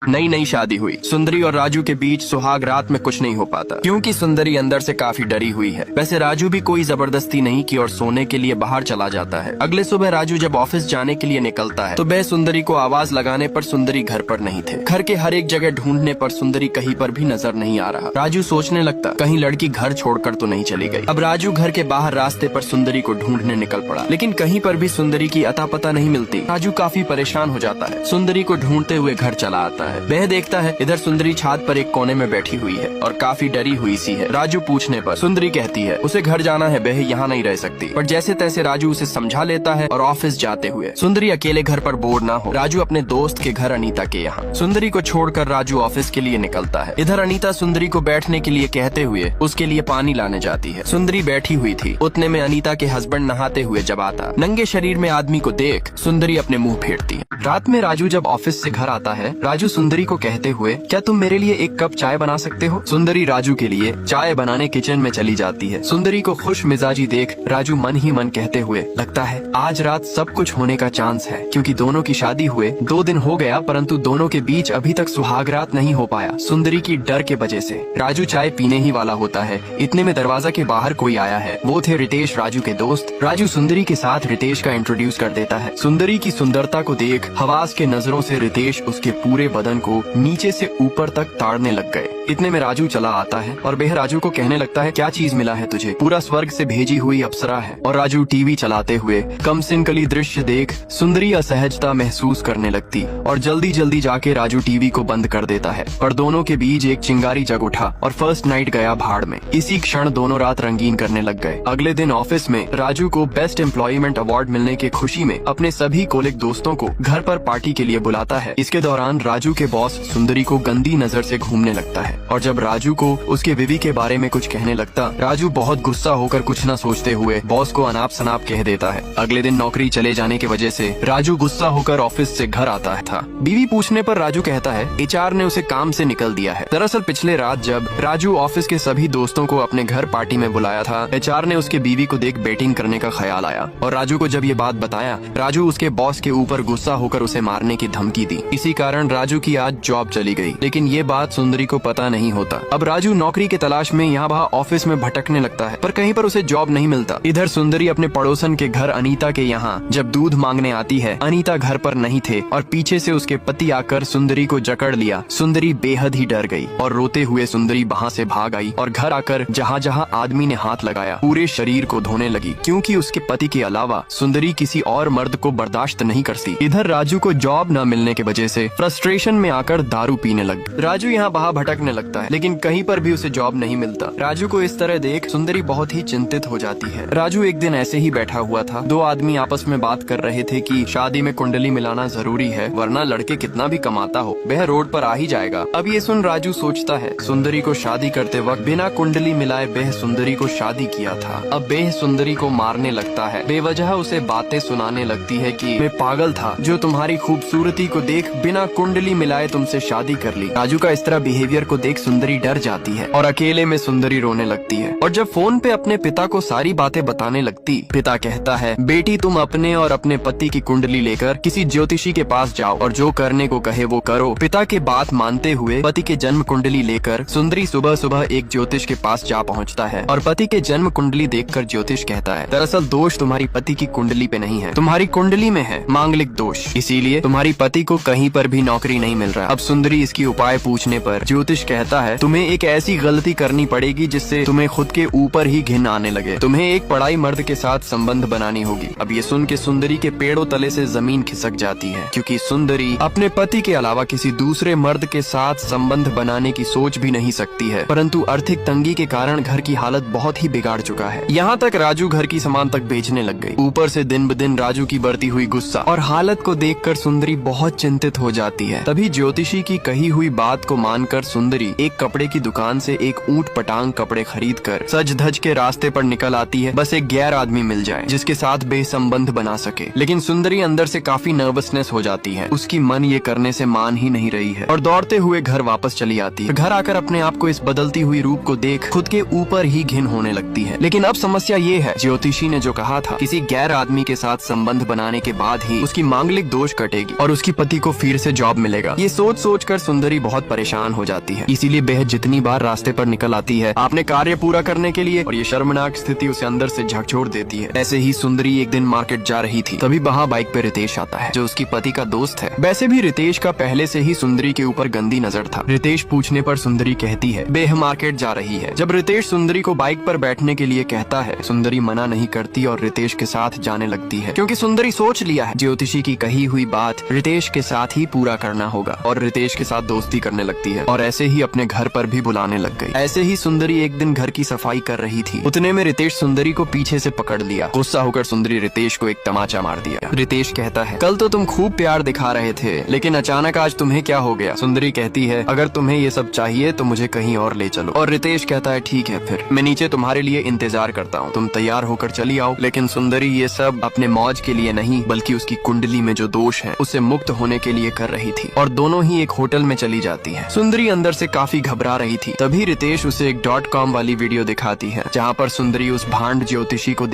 नई नई शादी हुई। सुंदरी और राजू के बीच सुहाग रात में कुछ नहीं हो पाता क्योंकि सुंदरी अंदर से काफी डरी हुई है। वैसे राजू भी कोई जबरदस्ती नहीं की और सोने के लिए बाहर चला जाता है। अगले सुबह राजू जब ऑफिस जाने के लिए निकलता है तो वह सुंदरी को आवाज लगाने पर सुंदरी घर पर नहीं थे। घर के हर एक जगह ढूंढने पर सुंदरी कहीं पर भी नजर नहीं आ रहा। राजू सोचने लगता कहीं लड़की घर छोड़कर तो नहीं चली गई। अब राजू घर के बाहर रास्ते पर सुंदरी को ढूंढने निकल पड़ा, लेकिन कहीं पर भी सुंदरी की अता पता नहीं मिलती। राजू काफी परेशान हो जाता है। सुंदरी को ढूंढते हुए घर चला आता है। वह देखता है इधर सुंदरी छत पर एक कोने में बैठी हुई है और काफी डरी हुई सी है। राजू पूछने पर सुंदरी कहती है उसे घर जाना है, वह यहाँ नहीं रह सकती। पर जैसे तैसे राजू उसे समझा लेता है और ऑफिस जाते हुए सुंदरी अकेले घर पर बोर ना हो, राजू अपने दोस्त के घर अनीता के यहाँ सुंदरी को छोड़कर राजू ऑफिस के लिए निकलता है। इधर अनीता सुंदरी को बैठने के लिए कहते हुए उसके लिए पानी लाने जाती है। सुंदरी बैठी हुई थी। उतने में अनीता के हस्बैंड नहाते हुए जब आता, नंगे शरीर में आदमी को देख सुंदरी अपने मुंह फेरती है। रात में राजू जब ऑफिस से घर आता है, राजू सुंदरी को कहते हुए क्या तुम मेरे लिए एक कप चाय बना सकते हो? सुंदरी राजू के लिए चाय बनाने किचन में चली जाती है। सुंदरी को खुश मिजाजी देख राजू मन ही मन कहते हुए लगता है आज रात सब कुछ होने का चांस है, क्योंकि दोनों की शादी हुए 2 दिन हो गया परंतु दोनों के बीच अभी तक सुहागरात नहीं हो पाया सुंदरी की डर के वजह से। राजू चाय पीने ही वाला होता है, इतने में दरवाजा के बाहर कोई आया है। वो थे रितेश, राजू के दोस्त। राजू सुंदरी के साथ रितेश का इंट्रोड्यूस कर देता है। सुंदरी की सुंदरता को देख हवास के नजरों से रितेश उसके पूरे बदन को नीचे से ऊपर तक ताड़ने लग गए। इतने में राजू चला आता है और वह राजू को कहने लगता है क्या चीज मिला है तुझे? पूरा स्वर्ग से भेजी हुई अप्सरा है। और राजू टीवी चलाते हुए कमसिनकली दृश्य देख सुंदरी असहजता महसूस करने लगती और जल्दी जल्दी जाके राजू टीवी को बंद कर देता है। पर दोनों के बीच एक चिंगारी जग उठा और फर्स्ट नाइट गया भाड़ में। इसी क्षण दोनों रात रंगीन करने लग गए। अगले दिन ऑफिस में राजू को बेस्ट एम्प्लॉयमेंट अवार्ड मिलने की खुशी में अपने सभी कोलिग दोस्तों को घर पर पार्टी के लिए बुलाता है। इसके दौरान राजू के बॉस सुंदरी को गंदी नजर से घूमने लगता है और जब राजू को उसके बीवी के बारे में कुछ कहने लगता, राजू बहुत गुस्सा होकर कुछ न सोचते हुए बॉस को अनाप शनाप कह देता है। अगले दिन नौकरी चले जाने की वजह से राजू गुस्सा होकर ऑफिस से घर आता था। बीवी पूछने पर राजू कहता है एचआर ने उसे काम से निकल दिया है। दरअसल पिछले रात जब राजू ऑफिस के सभी दोस्तों को अपने घर पार्टी में बुलाया था, एचआर ने उसके बीवी को देख बेटिंग करने का ख्याल आया और राजू को जब ये बात बताया, राजू उसके बॉस के ऊपर गुस्सा होकर उसे मारने की धमकी दी। इसी कारण राजू की आज जॉब चली गई, लेकिन ये बात सुंदरी को पता नहीं होता। अब राजू नौकरी की तलाश में यहाँ वहाँ ऑफिस में भटकने लगता है पर कहीं पर उसे जॉब नहीं मिलता। इधर सुंदरी अपने पड़ोसन के घर अनीता के यहाँ जब दूध मांगने आती है, अनीता घर पर नहीं थे और पीछे से उसके पति आकर सुंदरी को जकड़ लिया। सुंदरी बेहद ही डर गई और रोते हुए सुंदरी वहाँ से भाग आई और घर आकर जहाँ जहाँ आदमी ने हाथ लगाया पूरे शरीर को धोने लगी, क्योंकि उसके पति के अलावा सुंदरी किसी और मर्द को बर्दाश्त नहीं करती। इधर राजू को जॉब न मिलने की वजह से फ्रस्ट्रेशन में आकर दारू पीने लग। राजू यहाँ वहाँ भटकने लगता है, लेकिन कहीं पर भी उसे जॉब नहीं मिलता। राजू को इस तरह देख सुंदरी बहुत ही चिंतित हो जाती है। राजू एक दिन ऐसे ही बैठा हुआ था। 2 आदमी आपस में बात कर रहे थे कि शादी में कुंडली मिलाना जरूरी है, वरना लड़के कितना भी कमाता हो वह रोड पर आ ही जाएगा। अब ये सुन राजू सोचता है सुंदरी को शादी करते वक्त बिना कुंडली मिलाए वह सुंदरी को शादी किया था। अब वह सुंदरी को मारने लगता है। बेवजह उसे बातें सुनाने लगती है कि मैं पागल था जो तुम्हारी खूबसूरती को देख बिना कुंडली मिलाए तुमसे शादी कर ली। राजू का इस तरह बिहेवियर को देख सुंदरी डर जाती है और अकेले में सुंदरी रोने लगती है। और जब फोन पे अपने पिता को सारी बातें बताने लगती, पिता कहता है बेटी तुम अपने और अपने पति की कुंडली लेकर किसी ज्योतिषी के पास जाओ और जो करने को कहे वो करो। पिता के बात मानते हुए पति के जन्म कुंडली लेकर सुंदरी सुबह सुबह एक ज्योतिष के पास जा पहुंचता है और पति के जन्म कुंडली देखकर ज्योतिष कहता है दरअसल दोष तुम्हारी पति की कुंडली पे नहीं है, तुम्हारी कुंडली में है मांगलिक दोष, इसीलिए तुम्हारी पति को कहीं पर भी नौकरी नहीं मिल रहा। अब सुंदरी इसकी उपाय पूछने पर ज्योतिष कहता है तुम्हें एक ऐसी गलती करनी पड़ेगी जिससे तुम्हें खुद के ऊपर ही घिन आने लगे। तुम्हें एक पढ़ाई मर्द के साथ संबंध बनानी होगी। अब ये सुन के सुंदरी के पेड़ों तले से जमीन खिसक जाती है, क्योंकि सुंदरी अपने पति के अलावा किसी दूसरे मर्द के साथ संबंध बनाने की सोच भी नहीं सकती है। परंतु आर्थिक तंगी के कारण घर की हालत बहुत ही बिगाड़ चुका है। यहाँ तक राजू घर की सामान तक बेचने लग गई। ऊपर से दिन ब दिन राजू की बढ़ती हुई गुस्सा और हालत को देखकर सुंदरी बहुत चिंतित हो जाती है। तभी ज्योतिषी की कही हुई बात को मानकर सुंदरी एक कपड़े की दुकान से एक ऊंट पटांग कपड़े खरीद कर सज धज के रास्ते पर निकल आती है। बस एक गैर आदमी मिल जाए जिसके साथ बेसंबंध बना सके। लेकिन सुंदरी अंदर से काफी नर्वसनेस हो जाती है। उसकी मन ये करने से मान ही नहीं रही है और दौड़ते हुए घर वापस चली आती है। घर आकर अपने आप को इस बदलती हुई रूप को देख खुद के ऊपर ही घिन होने लगती है। लेकिन अब समस्या ये है, ज्योतिषी ने जो कहा था किसी गैर आदमी के साथ संबंध बनाने के बाद ही उसकी मांगलिक दोष कटेगी और उसकी पति को फिर से जॉब मिलेगा। मिलेगा। ये सोच सोच कर सुंदरी बहुत परेशान हो जाती है, इसीलिए बेहद जितनी बार रास्ते पर निकल आती है अपने कार्य पूरा करने के लिए, और ये शर्मनाक स्थिति उसे अंदर से झकझोर देती है। ऐसे ही सुंदरी एक दिन मार्केट जा रही थी, तभी वहाँ बाइक पे रितेश आता है, जो उसकी पति का दोस्त है। वैसे भी रितेश का पहले से ही सुंदरी के ऊपर गंदी नजर था। रितेश पूछने पर सुंदरी कहती है बेह मार्केट जा रही है। जब रितेश सुंदरी को बाइक पर बैठने के लिए कहता है, सुंदरी मना नहीं करती और रितेश के साथ जाने लगती है, क्योंकि सुंदरी सोच लिया है ज्योतिषी की कही हुई बात रितेश के साथ ही पूरा करना होगा, और रितेश के साथ दोस्ती करने लगती है और ऐसे ही अपने घर पर भी बुलाने लग गई। ऐसे ही सुंदरी एक दिन घर की सफाई कर रही थी, उतने में रितेश सुंदरी को पीछे से पकड़ लिया। गुस्सा होकर सुंदरी रितेश को एक तमाचा मार दिया। रितेश कहता है कल तो तुम खूब प्यार दिखा रहे थे, लेकिन अचानक आज तुम्हें क्या हो गया? सुंदरी कहती है अगर तुम्हें ये सब चाहिए तो मुझे कहीं और ले चलो, और रितेश कहता है ठीक है, फिर मैं नीचे तुम्हारे लिए इंतजार करता हूँ, तुम तैयार होकर चली आओ। लेकिन सुंदरी ये सब अपने मौज के लिए नहीं, बल्कि उसकी कुंडली में जो दोष है उससे मुक्त होने के लिए कर रही थी, और दोनों ही एक होटल में चली जाती है। सुंदरी अंदर से काफी घबरा रही थी, तभी रितेश उसे एक .com वाली वीडियो दिखाती है, जहाँ पर सुंदरी उस भांड ज्योतिषी को